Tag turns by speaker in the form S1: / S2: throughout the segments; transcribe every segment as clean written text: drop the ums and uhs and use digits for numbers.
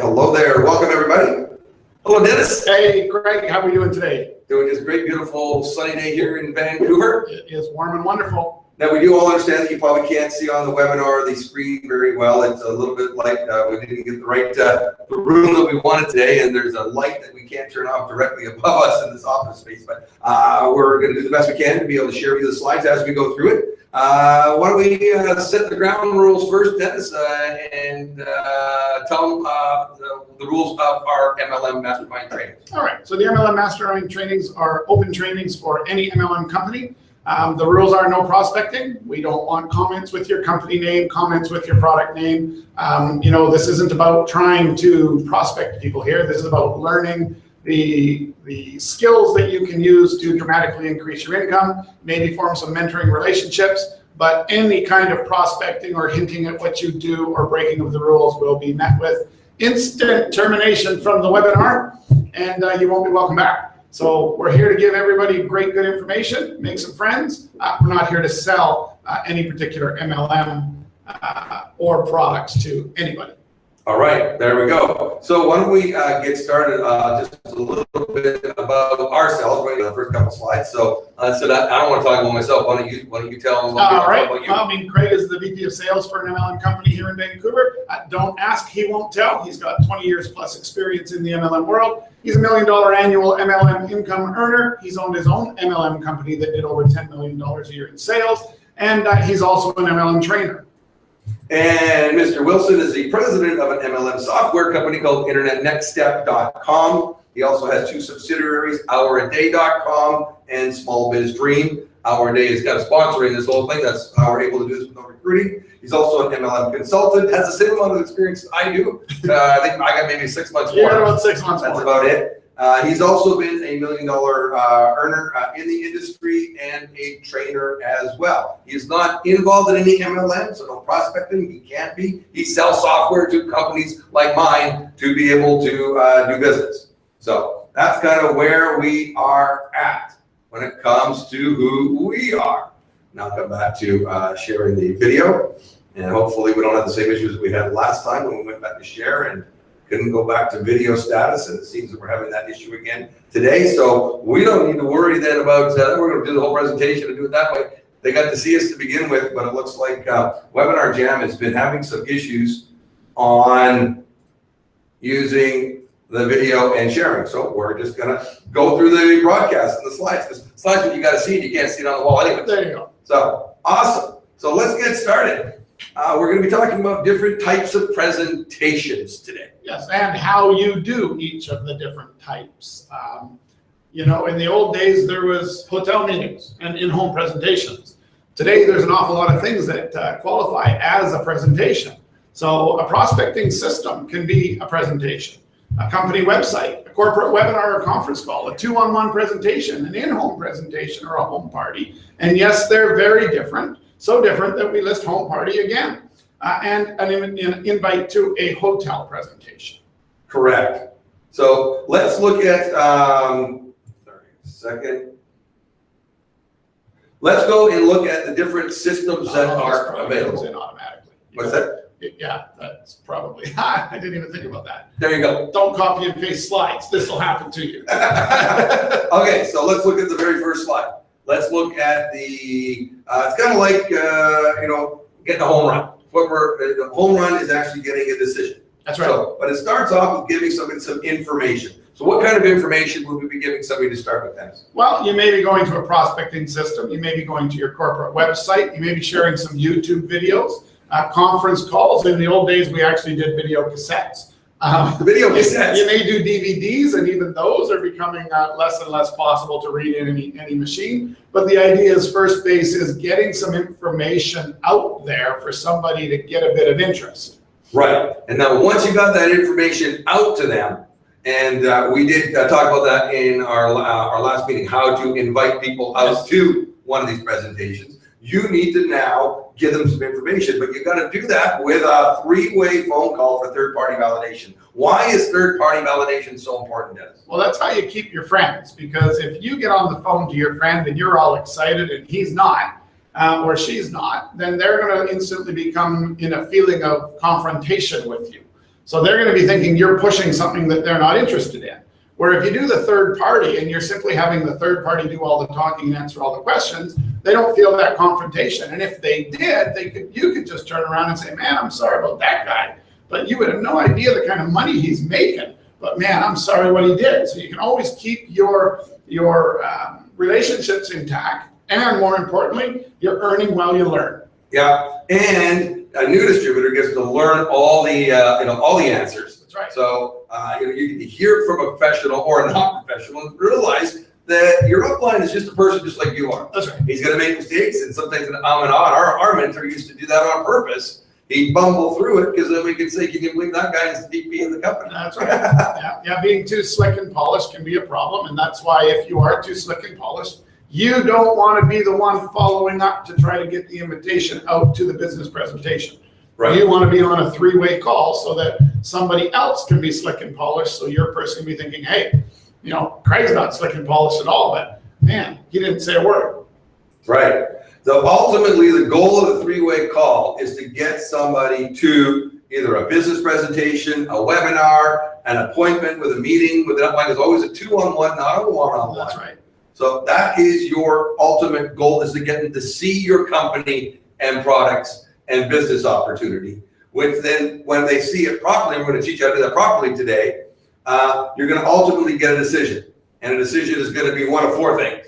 S1: Hello there. Welcome, everybody. Hello, Dennis.
S2: Hey, Greg. How are we doing today?
S1: Doing this great, beautiful, sunny day here in Vancouver.
S2: It is warm and wonderful.
S1: Now, we do all understand that you probably can't see on the webinar the screen very well. It's a little bit like we didn't get the right the room that we wanted today, and there's a light that we can't turn off directly above us in this office space. But we're going to do the best we can to be able to share with you the slides as we go through it. Why don't we set the ground rules first, Dennis, and tell them the rules of our MLM Mastermind training.
S2: All right. So the MLM Mastermind trainings are open trainings for any MLM company. The rules are no prospecting. We don't want comments with your company name, comments with your product name. This isn't about trying to prospect people here. This is about learning the skills that you can use to dramatically increase your income, maybe form some mentoring relationships, but any kind of prospecting or hinting at what you do or breaking of the rules will be met with instant termination from the webinar, and you won't be welcome back. So we're here to give everybody great, good information, make some friends. We're not here to sell any particular MLM or products to anybody.
S1: All right, there we go. So why don't we get started just a little bit about ourselves, right? The first couple slides. So I don't want to talk about myself. Why don't you tell them
S2: All right.
S1: about you?
S2: Well, Craig is the VP of Sales for an MLM company here in Vancouver. Don't ask, he won't tell. He's got 20 years plus experience in the MLM world. He's $1 million annual MLM income earner. He's owned his own MLM company that did over $10 million a year in sales, and he's also an MLM trainer.
S1: And Mr. Wilson is the president of an MLM software company called InternetNextStep.com. He also has two subsidiaries, OurAday.com and SmallBizDream. OurAday is kind of sponsoring this whole thing. That's how we're able to do this with no recruiting. He's also an MLM consultant, has the same amount of experience I do. I think I got maybe 6 months more.
S2: Yeah, about 6 months
S1: That's
S2: more.
S1: about it. He's also been a $1 million earner in the industry and a trainer as well. He's not involved in any MLM, so no prospecting. He can't be. He sells software to companies like mine to be able to do business. So that's kind of where we are at when it comes to who we are. Now I'll come back to sharing the video, and hopefully we don't have the same issues we had last time when we went back to share and couldn't go back to video status, and it seems that we're having that issue again today. So we don't need to worry then about we're going to do the whole presentation and do it that way. They got to see us to begin with, but it looks like Webinar Jam has been having some issues on using the video and sharing. So we're just going to go through the broadcast and the slides, because slides what you got to see, and you can't see it on the wall anyway.
S2: There you go.
S1: So awesome. So let's get started. We're going to be talking about different types of presentations today.
S2: Yes, and how you do each of the different types. In the old days, there was hotel meetings and in-home presentations. Today, there's an awful lot of things that qualify as a presentation. So a prospecting system can be a presentation, a company website, a corporate webinar or conference call, a two-on-one presentation, an in-home presentation, or a home party. And yes, they're very different. So different that we list home party again, and an invite to a hotel presentation.
S1: Correct. So let's look at, let's go and look at the different systems that are available.
S2: In automatically.
S1: What's that?
S2: Yeah, that's probably, I didn't even think about that.
S1: There you go.
S2: Don't copy and paste slides. This will happen to you.
S1: Okay, so let's look at the very first slide. Let's look at the, it's kind of like, getting a home run. The home run is actually getting a decision.
S2: That's right.
S1: So, but it starts off with giving somebody some information. So what kind of information would we be giving somebody to start with, Dennis?
S2: Well, you may be going to a prospecting system. You may be going to your corporate website. You may be sharing some YouTube videos, conference calls. In the old days, we actually did video cassettes.
S1: Video cassettes.
S2: You may do DVDs, and even those are becoming less and less possible to read in any machine. But the idea is first base is getting some information out there for somebody to get a bit of interest.
S1: Right. And now once you got that information out to them, and we did talk about that in our last meeting, how to invite people out to one of these presentations. You need to now give them some information, but you got to do that with a three-way phone call for third-party validation. Why is third-party validation so important, Dennis?
S2: Well, that's how you keep your friends, because if you get on the phone to your friend and you're all excited and he's not, or she's not, then they're going to instantly become in a feeling of confrontation with you. So they're going to be thinking you're pushing something that they're not interested in. Where if you do the third party and you're simply having the third party do all the talking and answer all the questions, they don't feel that confrontation. And if they did, you could just turn around and say, man, I'm sorry about that guy, but you would have no idea the kind of money he's making. But man, I'm sorry what he did. So you can always keep your relationships intact, and more importantly, you're earning while you learn.
S1: Yeah, and a new distributor gets to learn all the all the answers.
S2: That's right.
S1: So you get to hear from a professional or a non-professional and realize that your upline is just a person just like you are.
S2: That's right.
S1: He's going to make mistakes, and sometimes our mentor used to do that on purpose. He'd bumble through it because then we could say, can you believe that guy is the VP in the company?
S2: That's right. Yeah, being too slick and polished can be a problem, and that's why if you are too slick and polished, you don't want to be the one following up to try to get the invitation out to the business presentation. Right. You want to be on a three-way call so that somebody else can be slick and polished, so your person can be thinking, hey, Craig's not slick and polished at all, but man, he didn't say a word.
S1: Right. So ultimately, the goal of the three-way call is to get somebody to either a business presentation, a webinar, an appointment with a meeting with an upline. There's always a 2-on-1, not a 1-on-1.
S2: That's right.
S1: So that is your ultimate goal, is to get them to see your company and products and business opportunity. Which then, when they see it properly, I'm going to teach you how to do that properly today, you're going to ultimately get a decision. And a decision is going to be one of four things.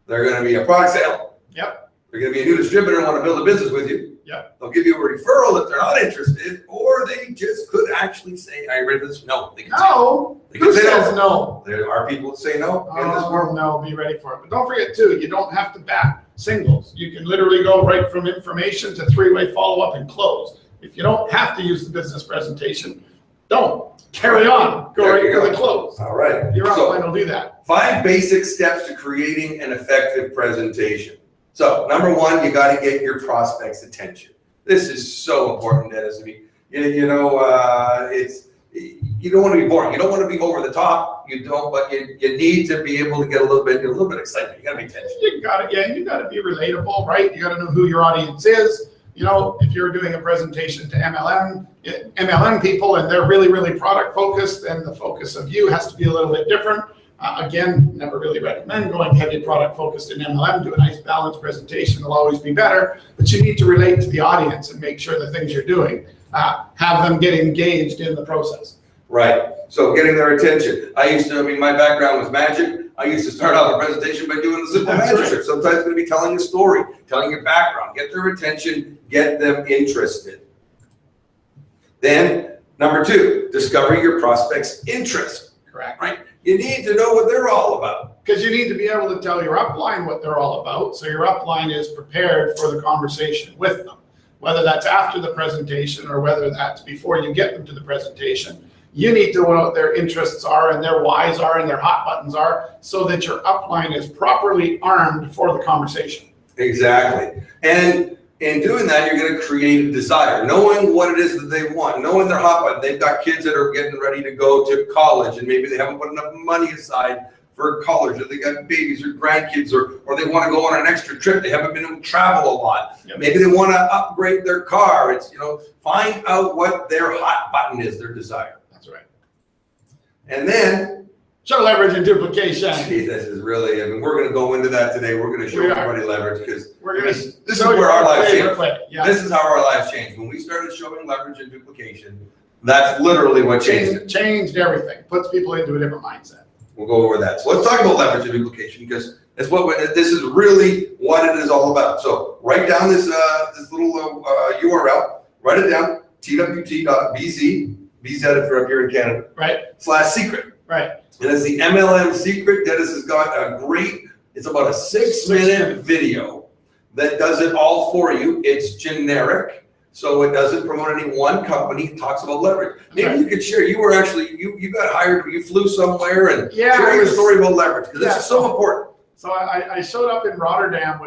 S1: They're going to be a product sale.
S2: Yep.
S1: They're going to be a new distributor and want to build a business with you.
S2: Yep.
S1: They'll give you a referral if they're not interested, or they just could actually say, are you ready for this? No. They can
S2: no.
S1: Say,
S2: Who says no?
S1: There are people that say no in this world.
S2: No, be ready for it. But don't forget too, you don't have to bat singles. You can literally go right from information to three-way follow-up and close. If you don't have to use the business presentation, don't. Carry on. Go right for the close.
S1: All right.
S2: Your upline will do that. 5
S1: basic steps to creating an effective presentation. So number 1, you got to get your prospect's attention. This is so important, Dennis. I mean, you don't want to be boring. You don't want to be over the top. You don't, but you need to be able to get a little bit excited. You got to be tense.
S2: You got to, you got to be relatable, right? You got to know who your audience is. If you're doing a presentation to MLM people and they're really, really product focused, then the focus of you has to be a little bit different. Again, never really recommend going heavy product focused in MLM. Do a nice balanced presentation, will always be better, but you need to relate to the audience and make sure the things you're doing have them get engaged in the process.
S1: Right, so getting their attention. My background was magic. I used to start off a presentation by doing the simple magic trick. Sometimes it's going to be telling a story, telling your background, get their attention, get them interested. Then, number 2, discover your prospect's interest.
S2: Correct.
S1: Right? You need to know what they're all about.
S2: Because you need to be able to tell your upline what they're all about, so your upline is prepared for the conversation with them. Whether that's after the presentation or whether that's before you get them to the presentation, you need to know what their interests are and their whys are and their hot buttons are, so that your upline is properly armed for the conversation.
S1: Exactly. And in doing that, you're going to create a desire, knowing what it is that they want, knowing their hot button. They've got kids that are getting ready to go to college, and maybe they haven't put enough money aside for college, or they got babies or grandkids, or they want to go on an extra trip. They haven't been able to travel a lot. Yep. Maybe they want to upgrade their car. It's, find out what their hot button is, their desire.
S2: That's right.
S1: And then
S2: show leverage and duplication.
S1: Gee, this is really, we're going to go into that today. We're going to show everybody leverage, because this is where our lives change. Yeah. This is how our lives changed. When we started showing leverage and duplication, that's literally what changed it.
S2: Changed everything. Puts people into a different mindset.
S1: We'll go over that. So let's talk about leverage and duplication, because this is really what it is all about. So write down this little URL. Write it down. twt.bz. BZ if you're up here in Canada. Right. /secret.
S2: Right.
S1: And it's the MLM secret. Dennis has got a great, it's about a 6-minute video that does it all for you. It's generic, so it doesn't promote any one company. It talks about leverage. Maybe you could share, you were actually, you got hired, you flew somewhere, and share your story about leverage, because this is so important.
S2: So I showed up in Rotterdam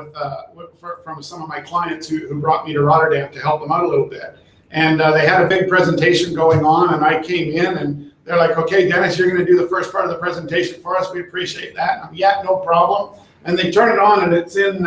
S2: from some of my clients who brought me to Rotterdam to help them out a little bit. And they had a big presentation going on, and I came in and they're like, okay, Dennis, you're going to do the first part of the presentation for us. We appreciate that. And I'm, yeah, no problem. And they turn it on, and it's in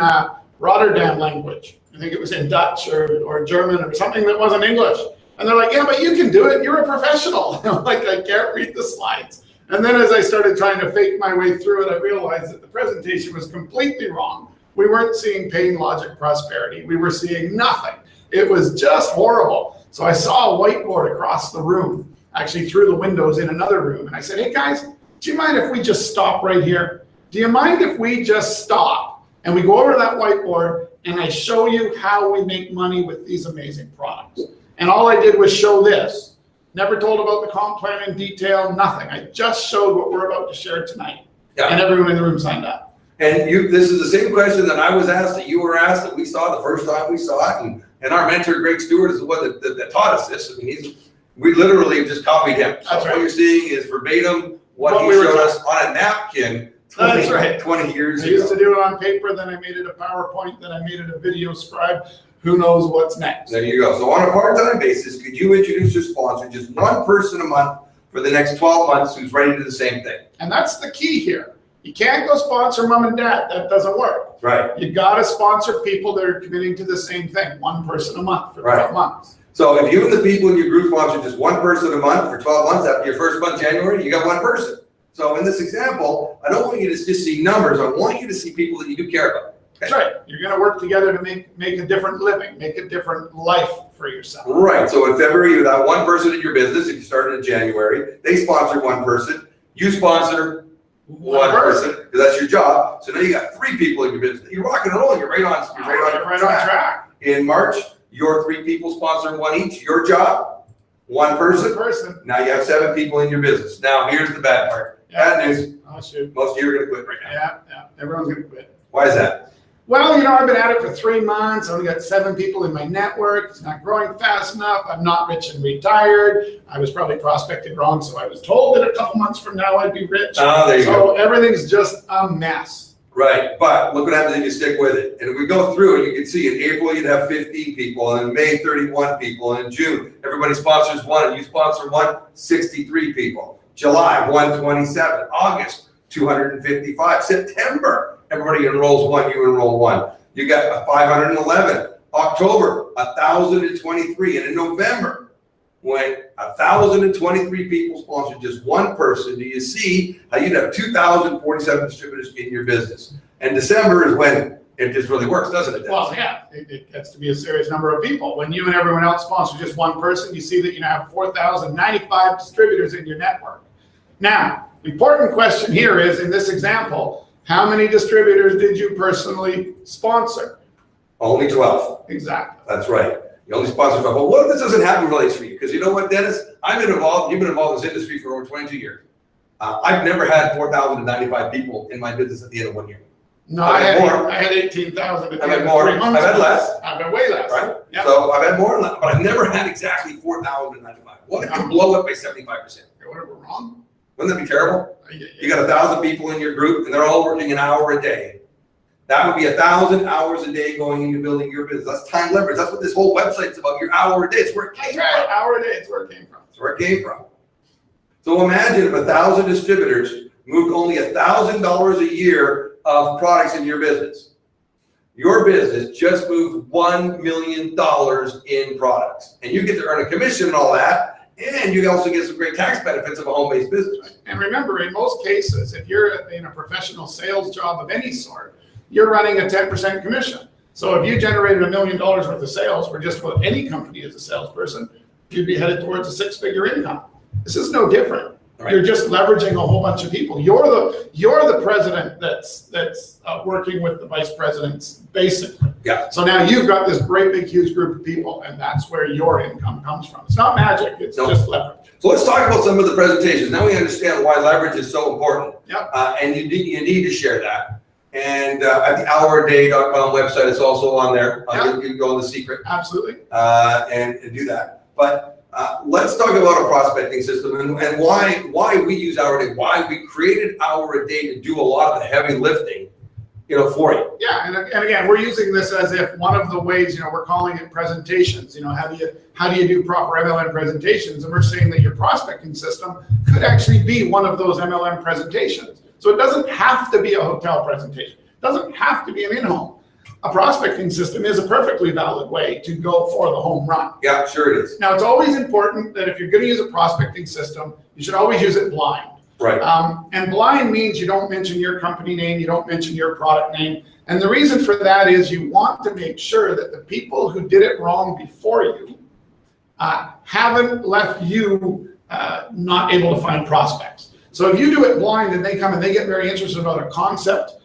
S2: Rotterdam language. I think it was in Dutch or German or something that wasn't English. And they're like, yeah, but you can do it. You're a professional. I'm like, I can't read the slides. And then as I started trying to fake my way through it, I realized that the presentation was completely wrong. We weren't seeing pain, logic, prosperity. We were seeing nothing. It was just horrible. So I saw a whiteboard across the room, actually through the windows in another room. And I said, hey guys, do you mind if we just stop right here? Do you mind if we just stop and we go over to that whiteboard and I show you how we make money with these amazing products? And all I did was show this. Never told about the comp plan in detail, nothing. I just showed what we're about to share tonight. Yeah. And everyone in the room signed up.
S1: And this is the same question that I was asked, that you were asked, that we saw the first time we saw it. And our mentor, Greg Stewart, is the one that taught us this. I mean, we literally just copied him. So what you're seeing is verbatim what he showed us on a napkin 20 years ago.
S2: I used to do it on paper, then I made it a PowerPoint, then I made it a video scribe. Who knows what's next?
S1: There you go. So on a part-time basis, could you introduce your sponsor, just one person a month for the next 12 months who's ready to do the same thing?
S2: And that's the key here. You can't go sponsor mom and dad. That doesn't work.
S1: Right.
S2: You got to sponsor people that are committing to the same thing, one person a month for 12 months.
S1: So if you and the people in your group sponsor just one person a month for 12 months, after your first month, January, you got one person. So in this example, I don't want you to just see numbers. I want you to see people that you do care about.
S2: That's right. You're going to work together to make a different living, make a different life for yourself.
S1: Right. So in February, you have one person in your business. If you started in January, they sponsor one person. You sponsor one person because that's your job. So now you got 3 people in your business. You're rocking and rolling. You're right on track. In March, your 3 people sponsor one each. Your job, one person. Now you have 7 people in your business. Now here's the bad part. Bad news.
S2: Oh, shoot.
S1: Most of you are going to quit right now.
S2: Yeah. Everyone's going to quit.
S1: Why is that?
S2: Well, I've been at it for 3 months. I only got 7 people in my network. It's not growing fast enough. I'm not rich and retired. I was probably prospected wrong, so I was told that a couple months from now I'd be rich.
S1: Oh, there you go.
S2: So everything's just a mess.
S1: Right, but look what happens if you stick with it. And if we go through it, you can see in April you'd have 15 people, and in May 31 people, and in June everybody sponsors one, and you sponsor one, 63 people. July 127, August 255, September everybody enrolls one, you enroll one. You got 511. October 1,023, and in November, when 1,023 people sponsor just one person, do you see how you'd have 2,047 distributors in your business? And December is when it just really works, doesn't it?
S2: Well, yeah, it gets to be a serious number of people. When you and everyone else sponsor just one person, you see that you have 4,095 distributors in your network. Now, important question here is, in this example, how many distributors did you personally sponsor?
S1: Only 12.
S2: Exactly.
S1: That's right. You only sponsor 12. But what if this doesn't happen really for you? Because you know what, Dennis? I've been involved, you've been involved in this industry for over 22 years. I've never had 4,095 people in my business at the end of 1 year.
S2: No, I had 18,000 at the end of 3 months.
S1: I've had less.
S2: I've had way less.
S1: Right?
S2: Yep.
S1: So I've had more than that, but I've never had exactly 4,095. What if you blow it by 75%?
S2: What if we're wrong?
S1: Wouldn't that be terrible? You got 1,000 people in your group and they're all working an hour a day. That would be 1,000 hours a day going into building your business. That's time leverage. That's what this whole website's about. Your hour a day. It's where it came from.
S2: Hour a day. It's where it came from.
S1: It's where it came from. So imagine if 1,000 distributors moved only $1,000 a year of products in your business. Your business just moved $1 million in products. And you get to earn a commission and all that. And you also get some great tax benefits of a home-based business.
S2: And remember, in most cases, if you're in a professional sales job of any sort, you're running a 10% commission. So if you generated $1 million worth of sales for just about any company as a salesperson, you'd be headed towards a 6-figure income. This is no different. Right. You're just leveraging a whole bunch of people. You're the president that's working with the vice presidents, basically.
S1: Yeah.
S2: So now you've got this great big huge group of people, and that's where your income comes from. It's not magic. It's just leverage.
S1: So let's talk about some of the presentations. Now we understand why leverage is so important.
S2: Yep.
S1: And you need to share that. And at the houraday.com website, it's also on there. You can go in the secret.
S2: Absolutely.
S1: And do that. But let's talk about a prospecting system and why we use Hour a Day, why we created Hour a Day to do a lot of the heavy lifting, for you.
S2: Yeah, and again, we're using this as if one of the ways, we're calling it presentations. How do you do proper MLM presentations? And we're saying that your prospecting system could actually be one of those MLM presentations. So it doesn't have to be a hotel presentation. It doesn't have to be an in-home. A prospecting system is a perfectly valid way to go for the home run.
S1: Yeah, sure it is.
S2: Now, it's always important that if you're going to use a prospecting system, you should always use it blind.
S1: Right.
S2: And blind means you don't mention your company name, you don't mention your product name. And the reason for that is you want to make sure that the people who did it wrong before you haven't left you not able to find prospects. So if you do it blind and they come and they get very interested about a concept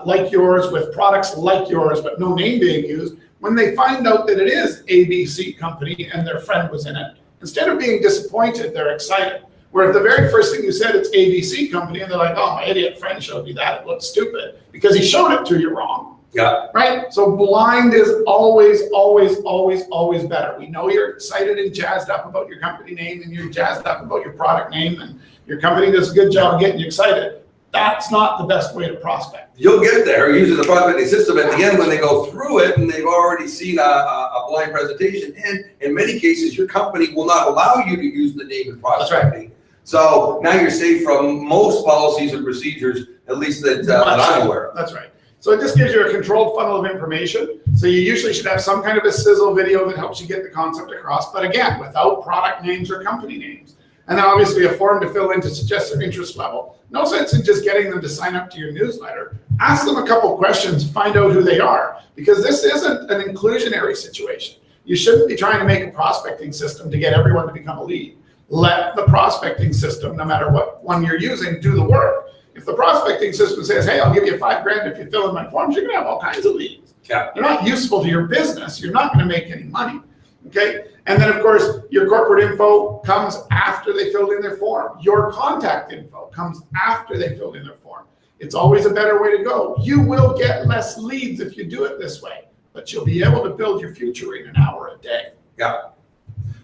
S2: like yours with products like yours, but no name being used, when they find out that it is ABC company and their friend was in it, instead of being disappointed, they're excited. Where if the very first thing you said, it's ABC company, and they're like, oh, my idiot friend showed me that, it looks stupid, because he showed it to you wrong.
S1: Yeah.
S2: Right? So blind is always, always, always, always better. We know you're excited and jazzed up about your company name, and you're jazzed up about your product name, and your company does a good job of getting you excited. That's not the best way to prospect.
S1: You'll get there using the prospecting system at the end when they go through it and they've already seen a blind presentation. And in many cases, your company will not allow you to use the name in prospecting.
S2: That's right.
S1: So now you're safe from most policies and procedures, at least that I'm aware of.
S2: That's right. So it just gives you a controlled funnel of information. So you usually should have some kind of a sizzle video that helps you get the concept across, but again, without product names or company names. And then obviously a form to fill in to suggest their interest level. No sense in just getting them to sign up to your newsletter. Ask them a couple questions, find out who they are, because this isn't an inclusionary situation. You shouldn't be trying to make a prospecting system to get everyone to become a lead. Let the prospecting system, no matter what one you're using, do the work. If the prospecting system says, hey, I'll give you $5 grand if you fill in my forms, you're gonna have all kinds of leads.
S1: Yeah.
S2: They're not useful to your business. You're not gonna make any money, okay? And then of course, your corporate info comes after they filled in their form. Your contact info comes after they filled in their form. It's always a better way to go. You will get less leads if you do it this way, but you'll be able to build your future in an hour a day.
S1: Yeah.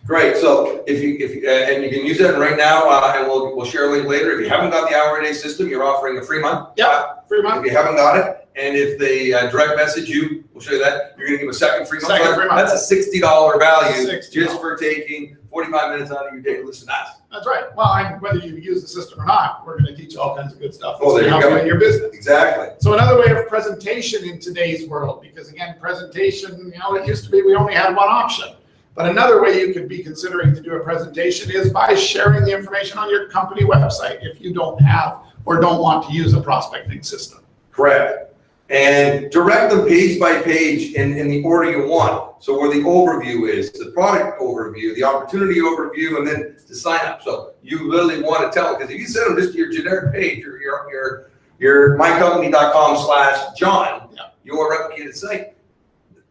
S1: Great. So if you and you can use that right now, and we'll share a link later. If you haven't got the hour-a-day system, you're offering a free month.
S2: Yeah, free month.
S1: If you haven't got it, and if they direct message you, we'll show you that, you're going to give a second free month. That's a $60 value just for taking 45 minutes out of your day to listen to us.
S2: That's right. Well, whether you use the system or not, we're going to teach you all kinds of good stuff.
S1: Oh, there you
S2: help
S1: go.
S2: you in your business.
S1: Exactly.
S2: So another way of presentation in today's world, because again, presentation, it used to be we only had one option. But another way you could be considering to do a presentation is by sharing the information on your company website if you don't have or don't want to use a prospecting system.
S1: Correct. And direct them page by page in the order you want. So where the overview is, the product overview, the opportunity overview, and then the sign up. So you literally want to tell them, because if you send them just to your generic page, your mycompany.com/John, your replicated site,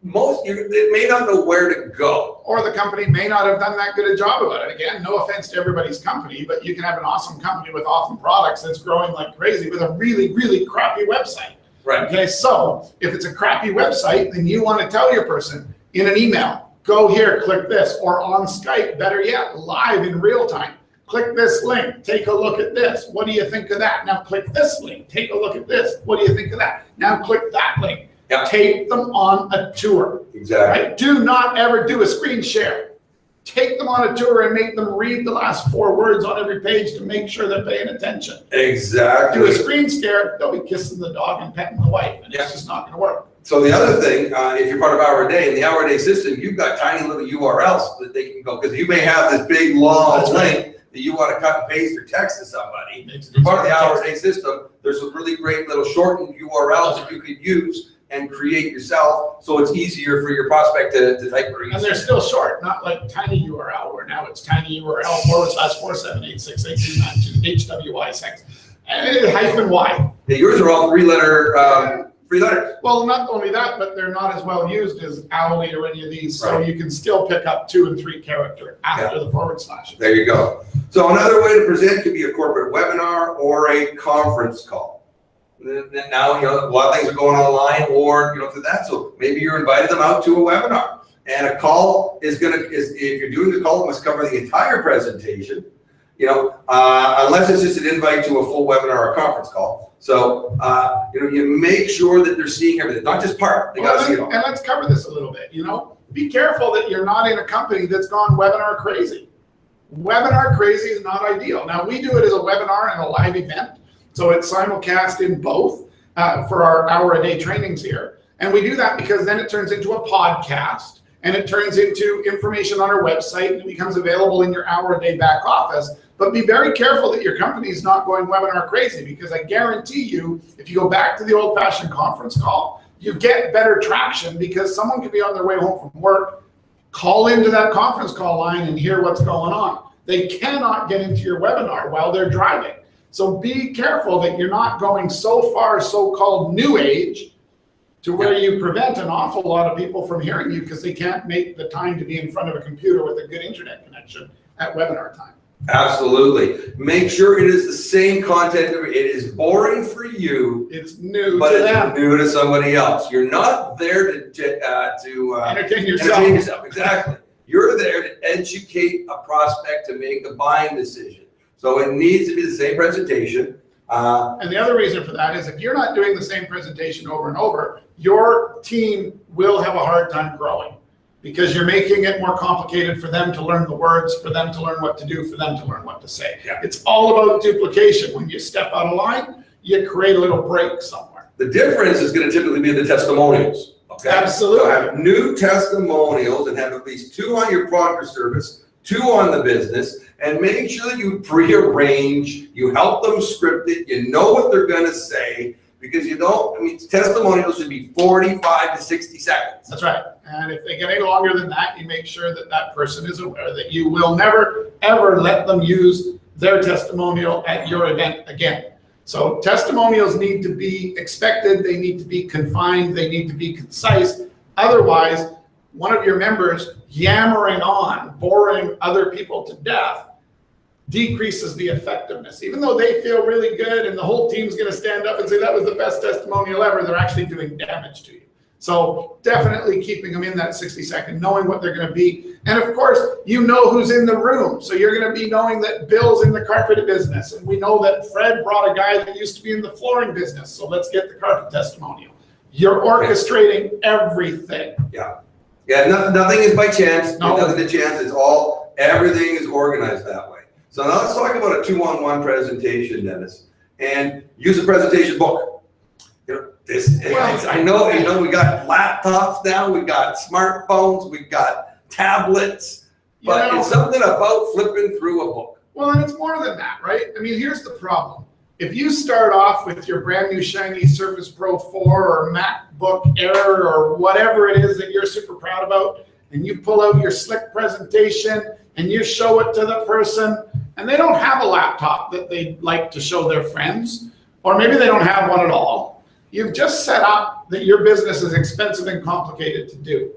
S1: they may not know where to go.
S2: Or the company may not have done that good a job about it. Again, no offense to everybody's company, but you can have an awesome company with awesome products that's growing like crazy with a really, really crappy website.
S1: Right.
S2: Okay, so if it's a crappy website, then you want to tell your person in an email, go here, click this, or on Skype, better yet, live in real time. Click this link, take a look at this. What do you think of that? Now click this link, take a look at this. What do you think of that? Now click that link.
S1: Yeah.
S2: Take them on a tour.
S1: Exactly.
S2: Right? Do not ever do a screen share. Take them on a tour and make them read the last 4 words on every page to make sure they're paying attention.
S1: Exactly.
S2: Do a screen share, they'll be kissing the dog and petting the wife, and it's just not going to work.
S1: So the other thing, if you're part of Hour a Day, in the Hour a Day system, you've got tiny little URLs that they can go, because you may have this big long link that you want to cut and paste or text to somebody. Part of the Hour a Day system, there's some really great little shortened URLs that you could use and create yourself, so it's easier for your prospect to type or use.
S2: And they're still short, not like tiny URL, where now it's tiny URL /4786892 HWI6 -y.
S1: Yeah, yours are all 3-letter letters.
S2: Well, not only that, but they're not as well used as Owly or any of these, so you can still pick up 2 and 3 character after the /.
S1: There you go. So another way to present could be a corporate webinar or a conference call. Now, a lot of things are going online or, through that. So maybe you're invited them out to a webinar, and a call if you're doing the call, it must cover the entire presentation, unless it's just an invite to a full webinar or conference call. So, you make sure that they're seeing everything, not just part. They got to see it all.
S2: And let's cover this a little bit, Be careful that you're not in a company that's gone webinar crazy. Webinar crazy is not ideal. Now, we do it as a webinar and a live event. So it's simulcast in both for our hour-a-day trainings here. And we do that because then it turns into a podcast, and it turns into information on our website, and it becomes available in your hour-a-day back office. But be very careful that your company is not going webinar crazy, because I guarantee you, if you go back to the old-fashioned conference call, you get better traction because someone could be on their way home from work, call into that conference call line and hear what's going on. They cannot get into your webinar while they're driving. So be careful that you're not going so far so-called new age to where you prevent an awful lot of people from hearing you because they can't make the time to be in front of a computer with a good internet connection at webinar time.
S1: Absolutely. Make sure it is the same content. It is boring for you.
S2: It's new
S1: but
S2: to
S1: it's
S2: them.
S1: New to somebody else. You're not there to
S2: entertain yourself.
S1: Entertain yourself. Exactly. You're there to educate a prospect to make a buying decision. So it needs to be the same presentation.
S2: And the other reason for that is if you're not doing the same presentation over and over, your team will have a hard time growing because you're making it more complicated for them to learn the words, for them to learn what to do, for them to learn what to say.
S1: Yeah.
S2: It's all about duplication. When you step out of line, you create a little break somewhere.
S1: The difference is going to typically be the testimonials. Okay?
S2: Absolutely.
S1: So have new testimonials and have at least 2 on your product or service, 2 on the business, and make sure that you pre-arrange, you help them script it, you know what they're going to say, because you don't, I mean, testimonials should be 45 to 60 seconds.
S2: That's right. And if they get any longer than that, you make sure that that person is aware that you will never, ever let them use their testimonial at your event again. So testimonials need to be expected, they need to be confined, they need to be concise. Otherwise, one of your members yammering on, boring other people to death, decreases the effectiveness. Even though they feel really good and the whole team's going to stand up and say that was the best testimonial ever, they're actually doing damage to you. So definitely keeping them in that 60-second, knowing what they're going to be. And of course, you know who's in the room. So you're going to be knowing that Bill's in the carpet business. And we know that Fred brought a guy that used to be in the flooring business. So let's get the carpet testimonial. You're orchestrating everything.
S1: Yeah. Yeah, nothing is by chance.
S2: No.
S1: Nothing to chance. It's all, everything is organized that way. So now let's talk about a 2-on-1 presentation, Dennis, and use a presentation book. You know, I know, we got laptops now, we got smartphones, we got tablets, but it's something about flipping through a book.
S2: Well, and it's more than that, right? I mean, here's the problem. If you start off with your brand new shiny Surface Pro 4 or MacBook Air or whatever it is that you're super proud about, and you pull out your slick presentation and you show it to the person, and they don't have a laptop that they'd like to show their friends, or maybe they don't have one at all. You've just set up that your business is expensive and complicated to do.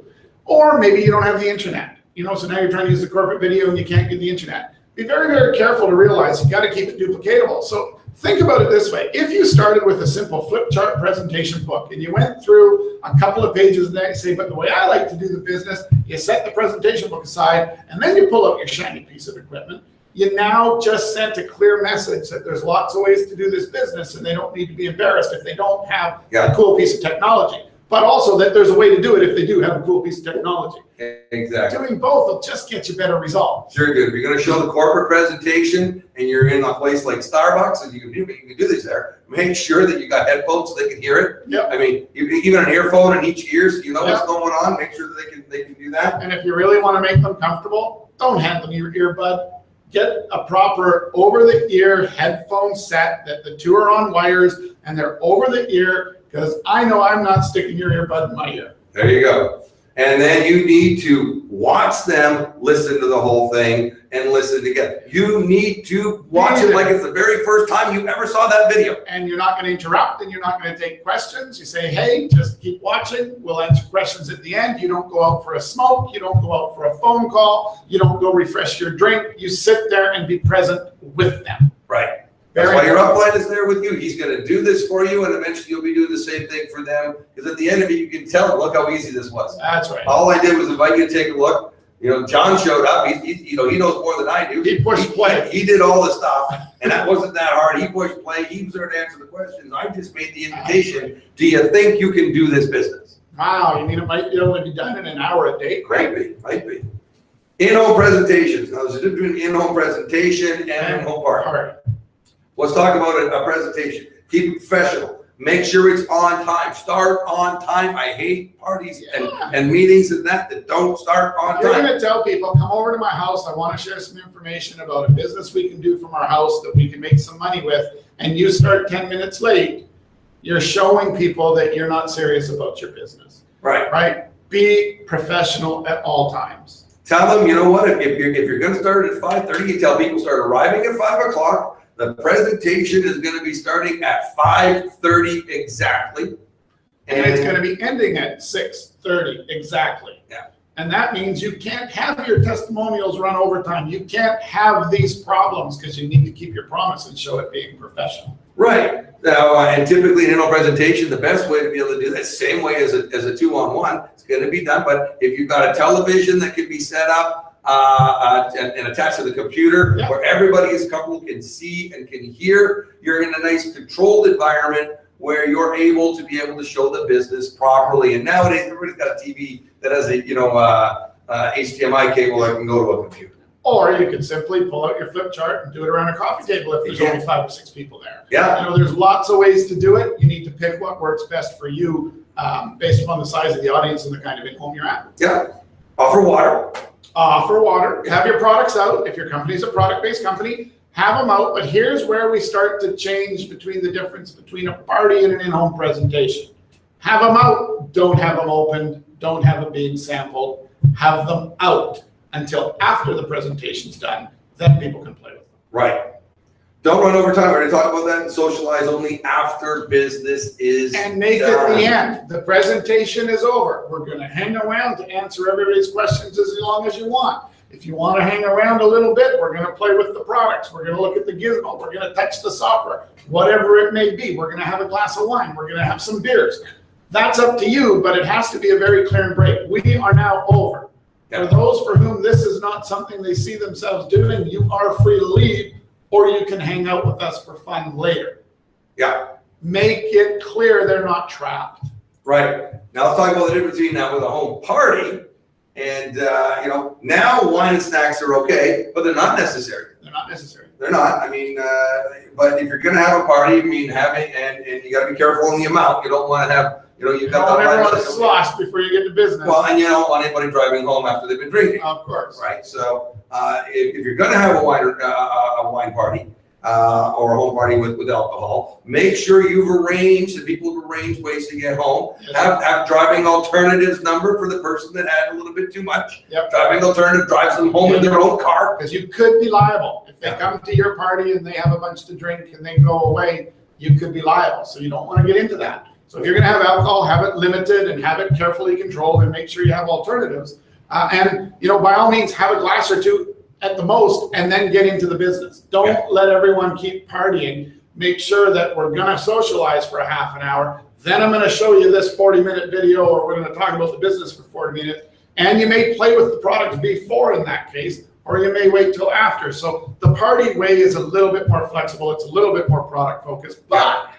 S2: Or maybe you don't have the internet. You know, so now you're trying to use the corporate video and you can't get the internet. Be very, very careful to realize you got to keep it duplicatable. So think about it this way. If you started with a simple flip chart presentation book and you went through a couple of pages and then you say, but the way I like to do the business, you set the presentation book aside and then you pull out your shiny piece of equipment. You now just sent a clear message that there's lots of ways to do this business and they don't need to be embarrassed if they don't have a cool piece of technology. But also that there's a way to do it if they do have a cool piece of technology.
S1: Exactly.
S2: Doing both will just get you better results.
S1: Sure do. If you're going to show the corporate presentation and you're in a place like Starbucks and you can do this there, make sure that you got headphones so they can hear it.
S2: Yep.
S1: I mean, even an earphone in each ear so you know what's going on. Make sure that they can do that.
S2: And if you really want to make them comfortable, don't hand them your earbud. Get a proper over-the-ear headphone set that the 2 are on wires and they're over the ear, because I know I'm not sticking your earbud in my ear.
S1: There you go. And then you need to watch them listen to the whole thing and listen together. You need to watch it like it's the very first time you ever saw that video.
S2: And you're not going to interrupt and you're not going to take questions. You say, hey, just keep watching. We'll answer questions at the end. You don't go out for a smoke. You don't go out for a phone call. You don't go refresh your drink. You sit there and be present with them.
S1: Right. That's why your upline is there with you. He's going to do this for you, and eventually you'll be doing the same thing for them. Because at the end of it, you can tell, look how easy this was.
S2: That's right.
S1: All I did was invite you to take a look. You know, John showed up. He knows more than I do.
S2: He pushed play.
S1: He did all the stuff, and that wasn't that hard. He pushed play. He was there to answer the questions. I just made the invitation. Do you think you can do this business?
S2: Wow, you mean it might only be done in an hour a day?
S1: Might be. In-home presentations. Now, there's a difference between in-home presentation and in-home party. Let's talk about a presentation. Keep it professional. Make sure it's on time. Start on time. I hate parties and meetings and that don't start on time.
S2: You're going to tell people, come over to my house. I want to share some information about a business we can do from our house that we can make some money with. And you start 10 minutes late. You're showing people that you're not serious about your business.
S1: Right.
S2: Right? Be professional at all times.
S1: Tell them, you know what, if you're going to start at 5:30, you tell people start arriving at 5 o'clock. The presentation is going to be starting at 5:30 exactly.
S2: And it's going to be ending at 6:30 exactly.
S1: Yeah.
S2: And that means you can't have your testimonials run overtime. You can't have these problems because you need to keep your promise and show it being professional.
S1: Right. Now, and typically in a presentation, the best way to be able to do that, same way as a 2-on-1, it's going to be done. But if you've got a television that can be set up and attached to the computer, where everybody is comfortable, can see and can hear, you're in a nice controlled environment where you're able to be able to show the business properly. And nowadays, everybody's got a TV that has a HDMI cable that can go to a computer.
S2: Or you can simply pull out your flip chart and do it around a coffee table if there's only 5 or 6 people there.
S1: Yeah.
S2: You know, there's lots of ways to do it. You need to pick what works best for you based upon the size of the audience and the kind of in-home you're at.
S1: Yeah. Offer water.
S2: Offer water. Have your products out. If your company's a product-based company, have them out. But here's where we start to change between the difference between a party and an in-home presentation. Have them out. Don't have them opened. Don't have them being sampled. Have them out until after the presentation's done. Then people can play with them.
S1: Right. Don't run over time. We already talked about that. Socialize only after business is
S2: and make
S1: done.
S2: it the end. The presentation is over. We're going to hang around to answer everybody's questions as long as you want. If you want to hang around a little bit, we're going to play with the products. We're going to look at the gizmo. We're going to touch the software, whatever it may be. We're going to have a glass of wine. We're going to have some beers. That's up to you, but it has to be a very clear and break. We are now over. For those for whom this is not something they see themselves doing, you are free to leave, or you can hang out with us for fun later.
S1: Yeah.
S2: Make it clear they're not trapped.
S1: Right. Now let's talk about the difference between now with a home party and, you know, now wine and snacks are okay, but they're not necessary.
S2: They're not necessary.
S1: They're not. I mean, but if you're going to have a party, I mean, have it, and you got to be careful in the amount. You don't want to have, you know, you've got
S2: everyone sloshed before you get to business.
S1: Well, and you don't want anybody driving home after they've been drinking.
S2: Of course.
S1: Right. So if you're going to have a wine party or a home party with alcohol, make sure you've arranged, and people have arranged ways to get home.
S2: Yes.
S1: Have driving alternatives number for the person that had a little bit too much.
S2: Yep.
S1: Driving alternative drives them home in their own car.
S2: Because you could be liable. If they come to your party and they have a bunch to drink and they go away, you could be liable. So you don't want to get into that. So if you're going to have alcohol, have it limited and have it carefully controlled, and make sure you have alternatives. And, you know, by all means, have a glass or two at the most, and then get into the business. Don't let everyone keep partying. Make sure that we're going to socialize for a half an hour. Then I'm going to show you this 40-minute video, or we're going to talk about the business for 40 minutes. And you may play with the products before in that case, or you may wait till after. So the party way is a little bit more flexible. It's a little bit more product focused, but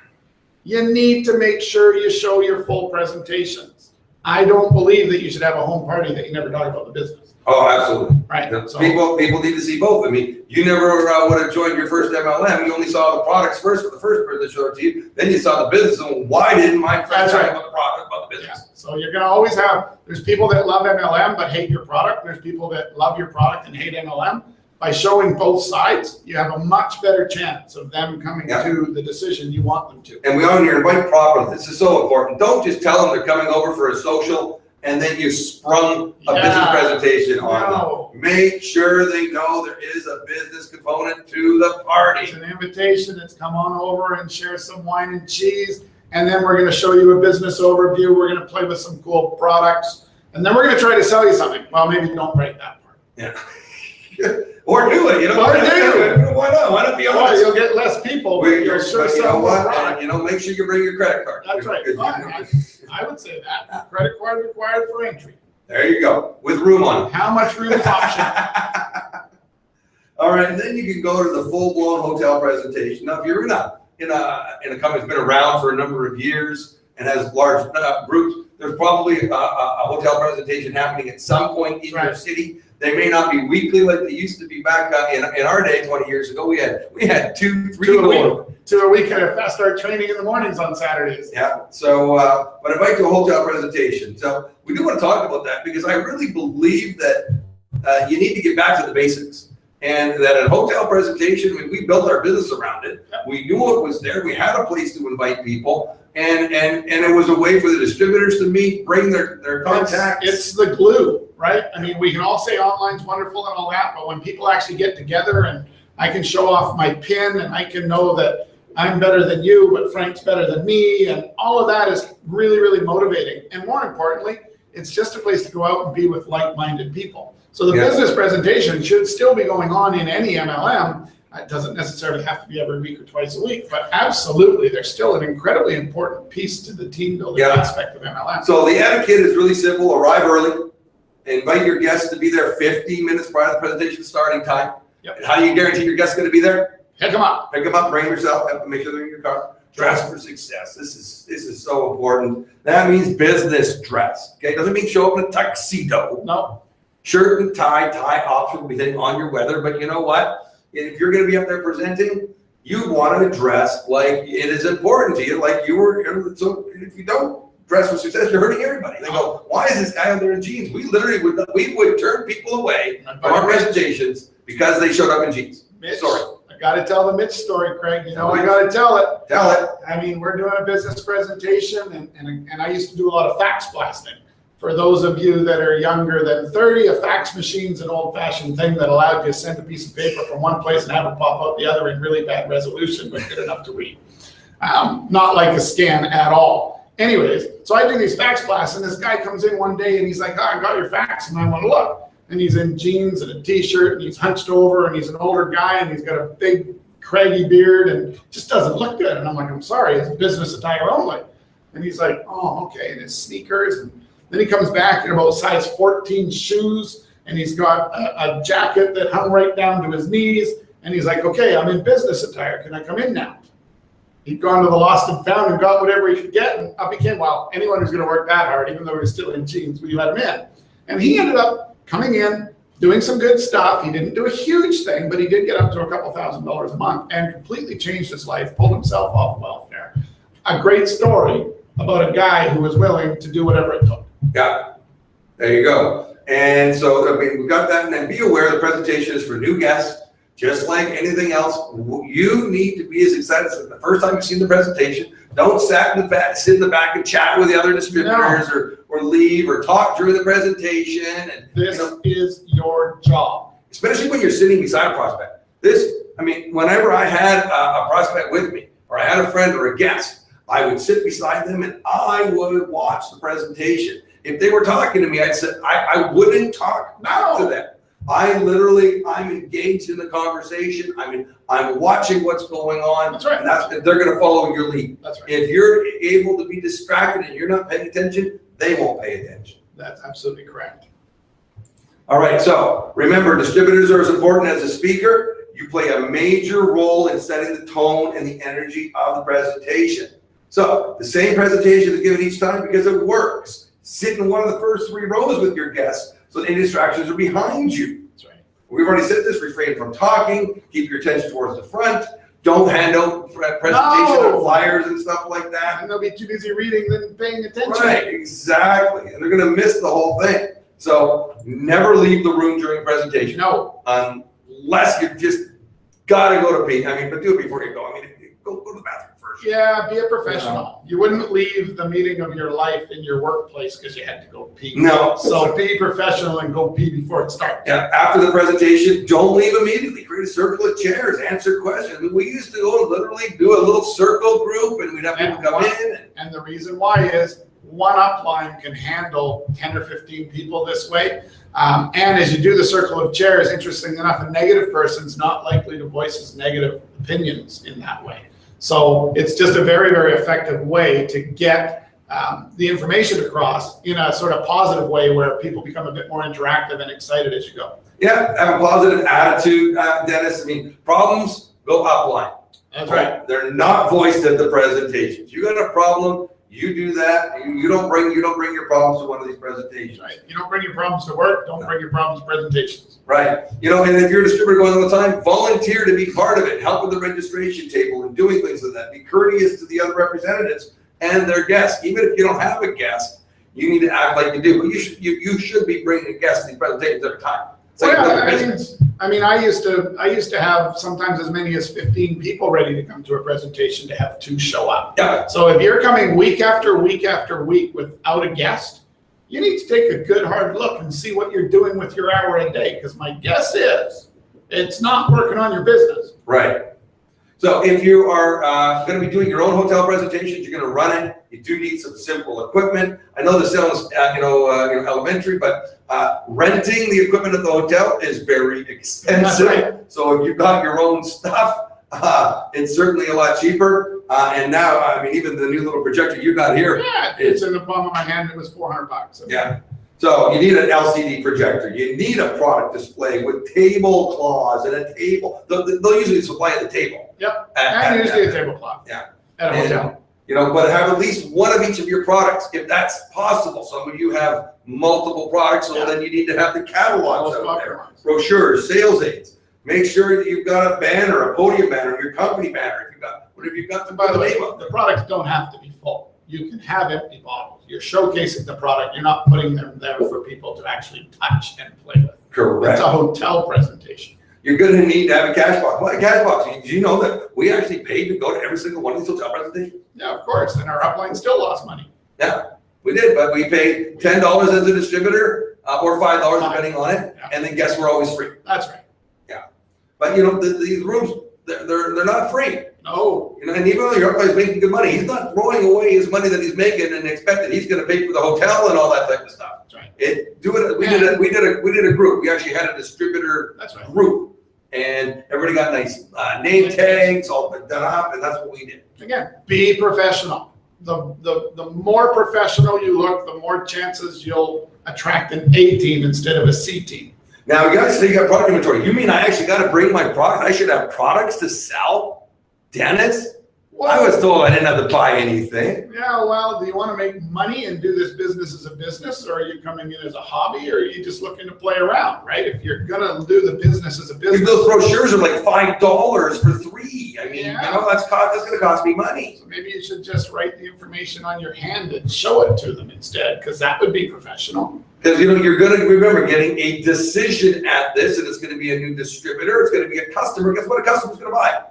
S2: you need to make sure you show your full presentations. I don't believe that you should have a home party that you never talk about the business.
S1: Oh, absolutely.
S2: Right.
S1: So people need to see both. I mean, you never would have joined your first MLM. You only saw the products first for the first person to show it to you. Then you saw the business. And why didn't my friend talk about the product, about the business?
S2: Yeah. So you're going to always have, there's people that love MLM but hate your product. There's people that love your product and hate MLM. By showing both sides, you have a much better chance of them coming to the decision you want them to.
S1: And we on here invite properly. This is so important. Don't just tell them they're coming over for a social and then you sprung a business presentation on them. Make sure they know there is a business component to the party.
S2: It's an invitation. It's come on over and share some wine and cheese. And then we're going to show you a business overview. We're going to play with some cool products. And then we're going to try to sell you something. Well, maybe don't break that part.
S1: Yeah. Or do it, you know.
S2: Or do it.
S1: Why not? Why not be honest?
S2: You'll get less people.
S1: You're sure sell more product. You know, make sure you bring your credit card.
S2: That's right. I would say that. Credit card required for entry.
S1: There you go. With room on it.
S2: How much room is optional?
S1: All right, and then you can go to the full-blown hotel presentation. Now, if you're in a company that's been around for a number of years and has large groups, there's probably a hotel presentation happening at some point in your city. They may not be weekly like they used to be back in our day 20 years ago. We had two
S2: a week and a fast start training in the mornings on Saturdays.
S1: Yeah. So, but invite to a hotel presentation. So we do want to talk about that because I really believe that you need to get back to the basics. And that a hotel presentation, we built our business around it. Yep. We knew it was there. We had a place to invite people, and it was a way for the distributors to meet, bring their contacts.
S2: It's the glue, right? I mean, we can all say online's wonderful and all that, but when people actually get together and I can show off my pin and I can know that I'm better than you, but Frank's better than me, and all of that is really, really motivating. And more importantly, it's just a place to go out and be with like-minded people. So the business presentation should still be going on in any MLM. It doesn't necessarily have to be every week or twice a week, but absolutely, there's still an incredibly important piece to the team building aspect of MLM.
S1: So the etiquette is really simple. Arrive early. Invite your guests to be there 15 minutes prior to the presentation starting time. Yep. And how do you guarantee your guest's going to be there?
S2: Pick them up.
S1: Pick them up, bring them yourself, make sure they're in your car. Dress for success. This is so important. That means business dress. Okay, doesn't mean show up in a tuxedo.
S2: No.
S1: Shirt and tie option will be depending on your weather, but you know what? If you're going to be up there presenting, you want to dress like it is important to you, like you were. So if you don't dress for success, you're hurting everybody. They go, "Why is this guy out there in jeans?" We literally would turn people away from our presentations because they showed up in jeans.
S2: Mitch,
S1: sorry.
S2: I got to tell the Mitch story, Craig. You know, I got to tell it.
S1: Tell it.
S2: I mean, we're doing a business presentation, and I used to do a lot of fax blasting. For those of you that are younger than 30, a fax machine's an old-fashioned thing that allowed you to send a piece of paper from one place and have it pop out the other in really bad resolution, but good enough to read. Not like a scan at all. Anyways, so I do these fax blasts, and this guy comes in one day, and he's like, "Oh, I got your fax," and I want to look. And he's in jeans and a T-shirt, and he's hunched over, and he's an older guy, and he's got a big, craggy beard, and just doesn't look good. And I'm like, "I'm sorry, it's business attire only." And he's like, "Oh, okay," and his sneakers, and then he comes back in about size 14 shoes, and he's got a jacket that hung right down to his knees, and he's like, "Okay, I'm in business attire. Can I come in now?" He'd gone to the lost and found and got whatever he could get, and up he came. Well, anyone who's going to work that hard, even though he's still in jeans, we let him in. And he ended up coming in, doing some good stuff. He didn't do a huge thing, but he did get up to a couple $1,000s a month and completely changed his life, pulled himself off welfare. A great story about a guy who was willing to do whatever it took.
S1: Yeah, there you go. And so, I mean, we got that, and then be aware the presentation is for new guests. Just like anything else, you need to be as excited as the first time you've seen the presentation. Don't sit in the back and chat with the other distributors or leave or talk during the presentation. And
S2: this is your job.
S1: Especially when you're sitting beside a prospect. Whenever I had a prospect with me, or I had a friend or a guest, I would sit beside them and I would watch the presentation. If they were talking to me, I wouldn't talk back to them. I'm engaged in the conversation. I'm watching what's going on.
S2: That's right.
S1: And they're going to follow your lead.
S2: That's right.
S1: If you're able to be distracted and you're not paying attention, they won't pay attention.
S2: That's absolutely correct.
S1: All right. So remember, distributors are as important as the speaker. You play a major role in setting the tone and the energy of the presentation. So the same presentation is given each time because it works. Sit in one of the first 3 rows with your guests, so any distractions are behind you.
S2: That's right.
S1: We've already said this, refrain from talking, keep your attention towards the front, don't hand out presentation of flyers and stuff like that.
S2: And they'll be too busy reading than paying attention.
S1: Right, exactly. And they're gonna miss the whole thing. So never leave the room during a presentation.
S2: No.
S1: Unless you just gotta go to pee. But do it before you go. Go to the bathroom first.
S2: Yeah, be a professional. You wouldn't leave the meeting of your life in your workplace because you had to go pee.
S1: No.
S2: So be professional and go pee before it starts.
S1: Yeah. After the presentation, don't leave immediately. Create a circle of chairs, answer questions. We used to go and literally do a little circle group, and we'd have people come in.
S2: And the reason why is one upline can handle 10 or 15 people this way. And as you do the circle of chairs, interestingly enough, a negative person's not likely to voice his negative opinions in that way. So it's just a very, very effective way to get the information across in a sort of positive way where people become a bit more interactive and excited as you go.
S1: Yeah, have a positive attitude, Dennis. Problems go upline.
S2: That's right.
S1: They're not voiced at the presentations. You got a problem, You do that. You don't bring your problems to one of these presentations.
S2: Right. You don't bring your problems to work. Don't bring your problems to presentations.
S1: Right. You know, and if you're a distributor going all the time, volunteer to be part of it. Help with the registration table and doing things like that. Be courteous to the other representatives and their guests. Even if you don't have a guest, you need to act like you do. But you should be bringing a guest to these presentations every time. It's like another business.
S2: I used to have sometimes as many as 15 people ready to come to a presentation to have 2 show up.
S1: Yeah.
S2: So if you're coming week after week after week without a guest, you need to take a good hard look and see what you're doing with your hour a day. Because my guess is it's not working on your business.
S1: Right. So if you are going to be doing your own hotel presentations, you're going to run it. You do need some simple equipment. I know this sounds elementary, but renting the equipment at the hotel is very expensive.
S2: That's right.
S1: So if you've got your own stuff, it's certainly a lot cheaper. And now, I mean, even the new little projector you got here.
S2: Yeah, it's in the palm of my hand. It was $400.
S1: Yeah. So you need an LCD projector. You need a product display with tablecloths and a table. They'll usually supply the table.
S2: Yep. And usually a tablecloth.
S1: Yeah.
S2: At a hotel.
S1: You know, but have at least one of each of your products, if that's possible. Some of you have multiple products, so then you need to have the catalogs out there, brochures, sales aids. Make sure that you've got a banner, a podium banner, your company banner. If you've got whatever you've got to buy the name of.
S2: The products don't have to be full. You can have empty bottles. You're showcasing the product. You're not putting them there for people to actually touch and play with.
S1: Correct.
S2: It's a hotel presentation.
S1: You're going to need to have a cash box. Well, a cash box. Do you know that we actually paid to go to every single one of these hotel presentations?
S2: Yeah, of course. And our upline still lost money.
S1: Yeah, we did, but we paid $10 as a distributor or $5 depending on it, and then guests were always free.
S2: That's right.
S1: Yeah, but you know these rooms, they're not free.
S2: No.
S1: You know, and even though your upline is making good money, he's not throwing away his money that he's making and expect that he's going to pay for the hotel and all that type of stuff.
S2: That's right.
S1: We did a group. We actually had a distributor group. And everybody got nice name tags all done up, and that's what we did.
S2: Again, be professional. The more professional you look, the more chances you'll attract an A team instead of a C team.
S1: Now, you guys say you got product inventory. You mean I actually got to bring my product? I should have products to sell? Dennis? Well, I was told I didn't have to buy anything.
S2: Yeah, well, do you want to make money and do this business as a business, or are you coming in as a hobby, or are you just looking to play around, right? If you're going to do the business as a business.
S1: If those brochures are like $5 for 3. I mean, you know, that's going to cost me money.
S2: So maybe you should just write the information on your hand and show it to them instead, because that would be professional.
S1: Because, you know, you're going to remember getting a decision at this, and it's going to be a new distributor. It's going to be a customer. Guess what a customer's going to buy?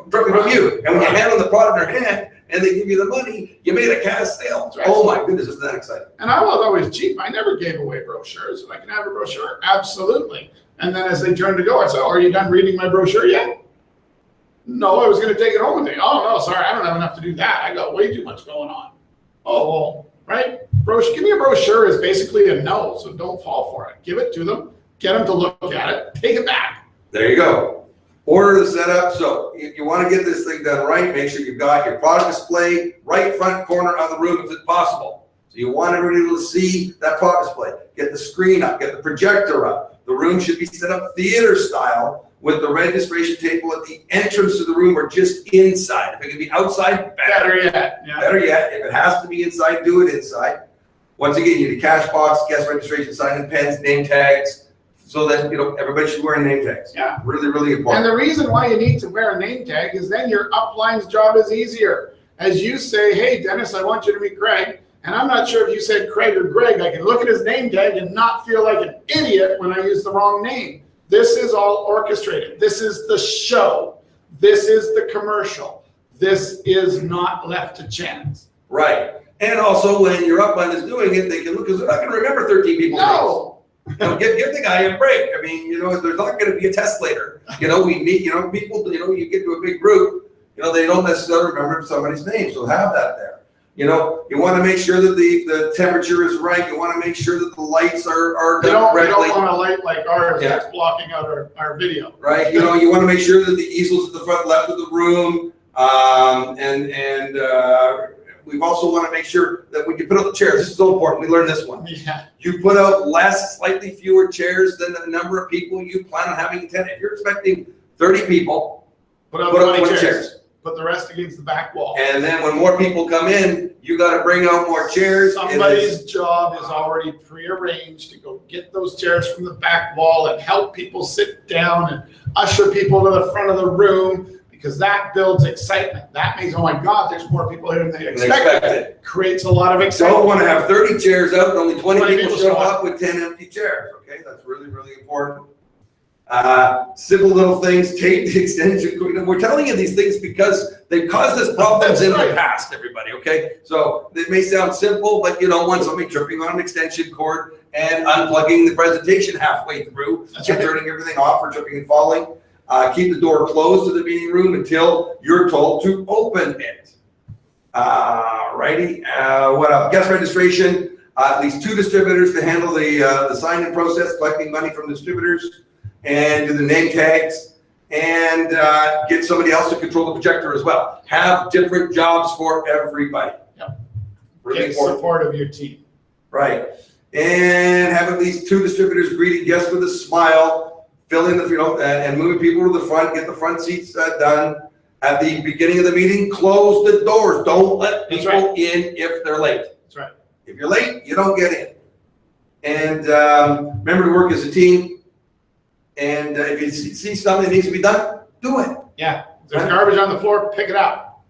S1: Directly from you. And when you hand them the product in their hand and they give you the money, you made a cash sale. Right. Oh my goodness, isn't that exciting?
S2: And I was always cheap. I never gave away brochures. If I can have a brochure, absolutely. And then as they turned to go, I said, "Oh, are you done reading my brochure yet?" No, I was going to take it home with me. Oh, no, sorry, I don't have enough to do that. I got way too much going on. Oh, well, right? Give me a brochure is basically a no, so don't fall for it. Give it to them, get them to look at it, take it back.
S1: There you go. Order the setup. So if you want to get this thing done right, make sure you've got your product display right front corner of the room if it's possible. So you want everybody to see that product display. Get the screen up, get the projector up. The room should be set up theater style with the registration table at the entrance to the room or just inside. If it can be outside, better yet. Yeah. Better yet. If it has to be inside, do it inside. Once again, you need a cash box, guest registration, sign-in pens, name tags, so that, you know, everybody should wear name tags. Yeah. Really, really important.
S2: And the reason why you need to wear a name tag is then your upline's job is easier. As you say, "Hey, Dennis, I want you to meet Craig." And I'm not sure if you said Craig or Greg. I can look at his name tag and not feel like an idiot when I use the wrong name. This is all orchestrated. This is the show. This is the commercial. This is not left to chance.
S1: Right. And also when your upline is doing it, they can look, because they're not going to remember 13 people's names. You know, give the guy a break. I mean, you know, there's not going to be a test later. You know, we meet, you know, people, you know, you get to a big group, you know, they don't necessarily remember somebody's name. So have that there. You know, you want to make sure that the temperature is right. You want to make sure that the lights are done correctly.
S2: You don't want a light like ours that's blocking out our video.
S1: Right. You know, you want to make sure that the easel's at the front left of the room. We also want to make sure that when you put out the chairs, this is so important. We learned this one. Yeah. You put out slightly fewer chairs than the number of people you plan on having attend. If you're expecting 30 people, put out 20 chairs.
S2: put the rest against the back wall.
S1: And then when more people come in, you got to bring out more chairs.
S2: Somebody's job is already prearranged to go get those chairs from the back wall and help people sit down and usher people to the front of the room, because that builds excitement. That means, oh my God, there's more people here than they expected. Creates a lot of excitement.
S1: Don't want to have 30 chairs out and only 20 people show up with 10 empty chairs. Okay, that's really, really important. Simple little things, tape extension. We're telling you these things because they've caused us problems in the past, everybody, okay? So it may sound simple, but you don't want somebody tripping on an extension cord and unplugging the presentation halfway through, turning everything off or tripping and falling. Keep the door closed to the meeting room until you're told to open it. Righty, what else? Guest registration, at least 2 distributors to handle the sign-in process, collecting money from distributors, and do the name tags, and get somebody else to control the projector as well. Have different jobs for everybody.
S2: Yep.
S1: Really
S2: get support of your team.
S1: Right. And have at least 2 distributors greeting guests with a smile, fill in the, and moving people to the front, get the front seats done. At the beginning of the meeting, close the doors. Don't let people in if they're late.
S2: That's right.
S1: If you're late, you don't get in. And remember to work as a team. And if you see something that needs to be done, do it.
S2: Yeah. If there's garbage on the floor, pick it up.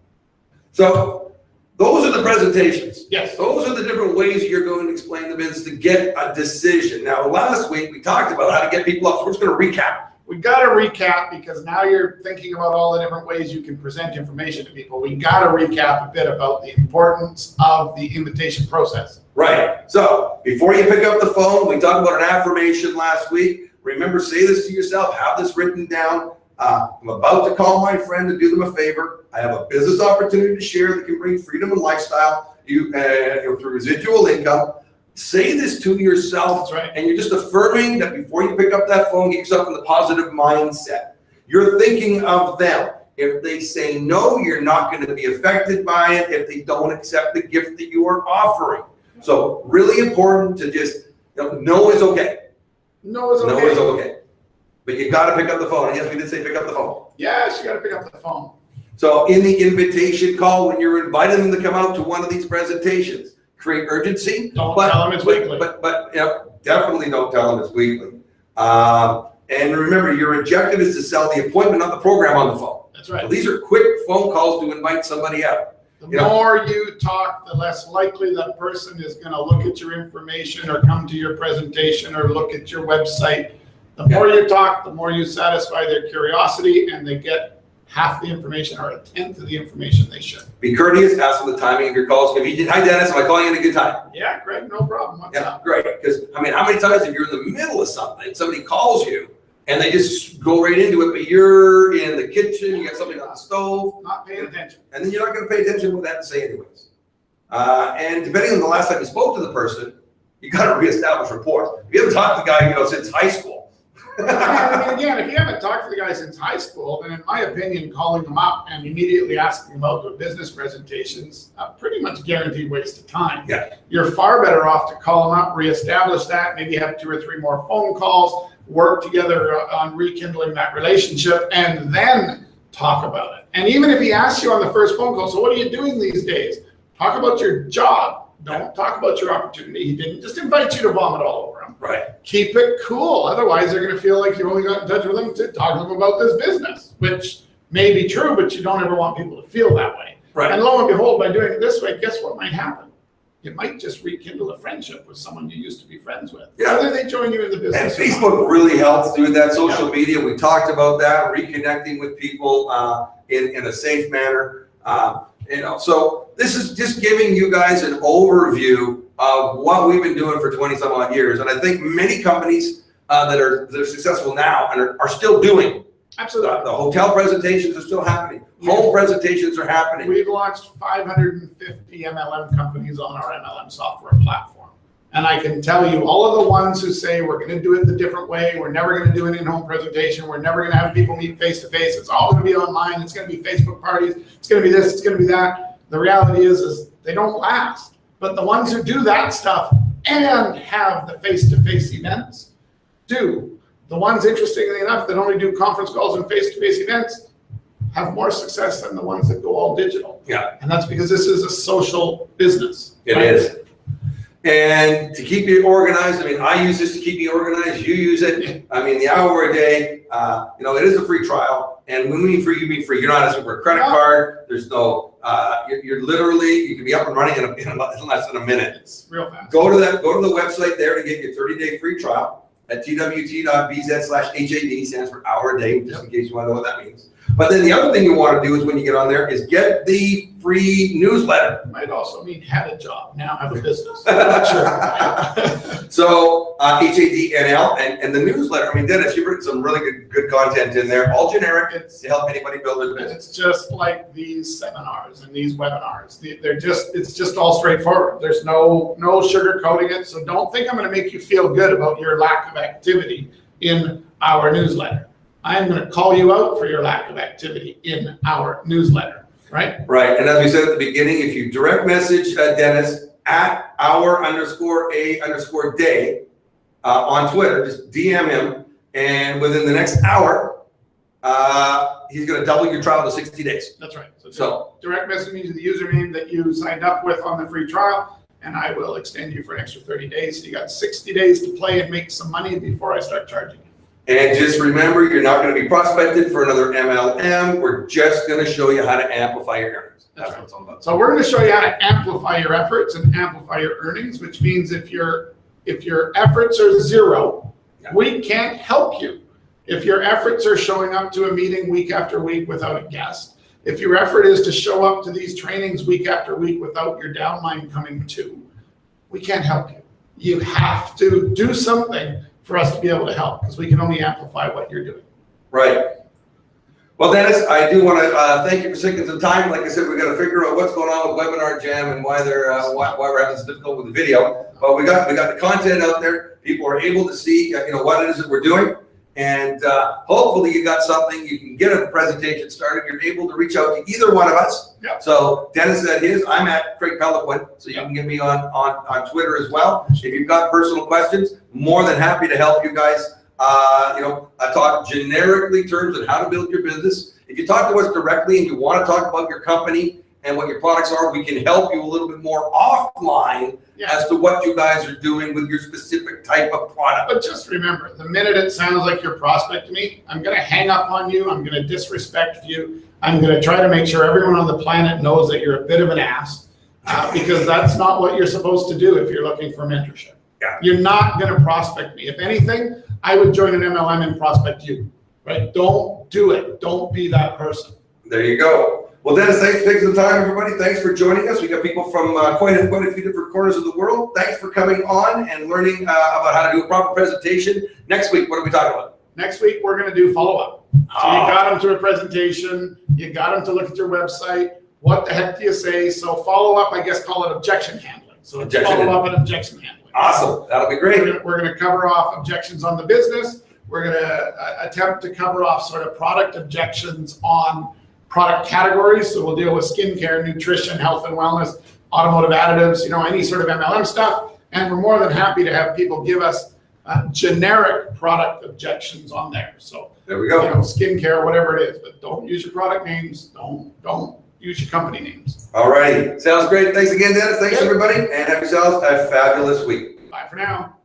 S1: So those are the presentations.
S2: Yes.
S1: Those are the different ways you're going to explain the business to get a decision. Now, last week we talked about how to get people up. So we're just going to recap.
S2: We got to recap, because now you're thinking about all the different ways you can present information to people. We got to recap a bit about the importance of the invitation process.
S1: Right. So before you pick up the phone, we talked about an affirmation last week. Remember, say this to yourself, have this written down. I'm about to call my friend to do them a favor. I have a business opportunity to share that can bring freedom and lifestyle through residual income. Say this to yourself, and you're just affirming that before you pick up that phone, get yourself in the positive mindset. You're thinking of them. If they say no, you're not going to be affected by it if they don't accept the gift that you are offering. So really important to just, no is okay.
S2: No is okay.
S1: No is okay. But you got to pick up the phone. And yes, we did say pick up the phone.
S2: Yes, you got to pick up the phone.
S1: So in the invitation call, when you're inviting them to come out to one of these presentations, create urgency.
S2: Don't tell them it's weekly.
S1: But definitely don't tell them it's weekly. And remember, your objective is to sell the appointment, not the program on the phone.
S2: That's right.
S1: So these are quick phone calls to invite somebody out.
S2: The more you talk, the less likely that person is going to look at your information or come to your presentation or look at your website. The more you talk, the more you satisfy their curiosity, and they get half the information or a tenth of the information they should.
S1: Be courteous, ask for the timing of your calls. Hi, Dennis, am I calling you at a good time?
S2: Yeah, Greg, no problem. What's up?
S1: Great. Because, I mean, how many times if you're in the middle of something, somebody calls you, and they just go right into it, but you're in the kitchen, you got something on the stove.
S2: Not paying attention.
S1: And then you're not going to pay attention to what they have to say anyways. And depending on the last time you spoke to the person, you got to reestablish rapport. If you haven't talked to the guy since high school.
S2: Again, if you haven't talked to the guy since high school, then in my opinion, calling them up and immediately asking them about their business presentations, a pretty much guaranteed waste of time.
S1: Yeah.
S2: You're far better off to call them up, reestablish that, maybe have 2 or 3 more phone calls, work together on rekindling that relationship, and then talk about it. And even if he asks you on the first phone call, so what are you doing these days? Talk about your job. Don't talk about your opportunity. He didn't just invite you to vomit all over him.
S1: Right.
S2: Keep it cool. Otherwise, they're going to feel like you only got in touch with them to talk to them about this business, which may be true, but you don't ever want people to feel that way.
S1: Right.
S2: And lo and behold, by doing it this way, guess what might happen? You might just rekindle a friendship with someone you used to be friends with.
S1: Yeah.
S2: Whether they join you in the business.
S1: And Facebook really helps doing that. Social media, we talked about that, reconnecting with people in a safe manner. So this is just giving you guys an overview of what we've been doing for 20 some odd years. And I think many companies that are successful now and are still doing.
S2: Absolutely.
S1: The hotel presentations are still happening. Home presentations are happening.
S2: We've launched 550 MLM companies on our MLM software platform. And I can tell you, all of the ones who say we're going to do it the different way, we're never going to do an in-home presentation, we're never going to have people meet face-to-face, it's all going to be online, it's going to be Facebook parties, it's going to be this, it's going to be that. The reality is they don't last. But the ones who do that stuff and have the face-to-face events do. The ones, interestingly enough, that only do conference calls and face-to-face events have more success than the ones that go all digital.
S1: Yeah.
S2: And that's because this is a social business.
S1: It is. And to keep you organized, I mean, I use this to keep me organized. You use it. I mean, the hour a day, you know, it is a free trial. And when we mean free, you mean free. You're not asking for a credit card. There's no, you're literally, you can be up and running in less than a minute.
S2: It's real fast.
S1: Go to the website there to get your 30-day free trial at twt.bz/HAD, stands for hour a day, just in case you want to know what that means. But then the other thing you want to do is when you get on there is get the free newsletter.
S2: It might also mean had a job, now have a business. I'm not sure.
S1: So HADNL and the newsletter. I mean, Dennis, you've written some really good content in there, all generic to help anybody build their business.
S2: It's just like these seminars and these webinars. It's just all straightforward. There's no sugarcoating it. So don't think I'm going to make you feel good about your lack of activity in our newsletter. I'm going to call you out for your lack of activity in our newsletter, right?
S1: Right. And as we said at the beginning, if you direct message Dennis at our_a_day on Twitter, just DM him, and within the next hour, he's going to double your trial to 60 days.
S2: That's right.
S1: So
S2: direct message me to the username that you signed up with on the free trial, and I will extend you for an extra 30 days. So you got 60 days to play and make some money before I start charging you.
S1: And just remember, you're not going to be prospected for another MLM. We're just going to show you how to amplify your earnings. That's what it's all about.
S2: So we're going to show you how to amplify your efforts and amplify your earnings, which means if your efforts are zero, we can't help you. If your efforts are showing up to a meeting week after week without a guest, if your effort is to show up to these trainings week after week without your downline coming too, we can't help you. You have to do something for us to be able to help, because we can only amplify what you're doing.
S1: Right. Well, Dennis, I do want to thank you for taking some time. Like I said, we got to figure out what's going on with Webinar Jam and why we're having some difficulty with the video. But we got the content out there. People are able to see what it is that we're doing, and hopefully you got something. You can get a presentation started. You're able to reach out to either one of us. Yep. So Dennis at his, I'm at Craig Peliquin, so you can get me on Twitter as well. If you've got personal questions, more than happy to help you guys. I talk generically terms on how to build your business. If you talk to us directly and you want to talk about your company and what your products are, we can help you a little bit more offline as to what you guys are doing with your specific type of product.
S2: But just remember, the minute it sounds like you're prospecting me, I'm going to hang up on you. I'm going to disrespect you. I'm going to try to make sure everyone on the planet knows that you're a bit of an ass, because that's not what you're supposed to do if you're looking for mentorship. Yeah. You're not going to prospect me. If anything, I would join an MLM and prospect you, right? Don't do it. Don't be that person.
S1: There you go. Well, Dennis, thanks for taking the time, everybody. Thanks for joining us. We got people from quite a few different corners of the world. Thanks for coming on and learning about how to do a proper presentation. Next week, what are we talking about?
S2: Next week, we're going to do follow-up. So you got them to a presentation. You got them to look at your website. What the heck do you say? So follow-up, I guess, call it objection handling. So it's follow-up and objection handling.
S1: Awesome. That'll be great.
S2: We're going to cover off objections on the business. We're going to attempt to cover off sort of product objections on product categories. So we'll deal with skincare, nutrition, health and wellness, automotive additives, any sort of MLM stuff. And we're more than happy to have people give us generic product objections on there. So
S1: there we go.
S2: Skincare, whatever it is, but don't use your product names. Don't use your company names.
S1: All righty. Sounds great. Thanks again, Dennis. Thanks, everybody. And have yourselves a fabulous week.
S2: Bye for now.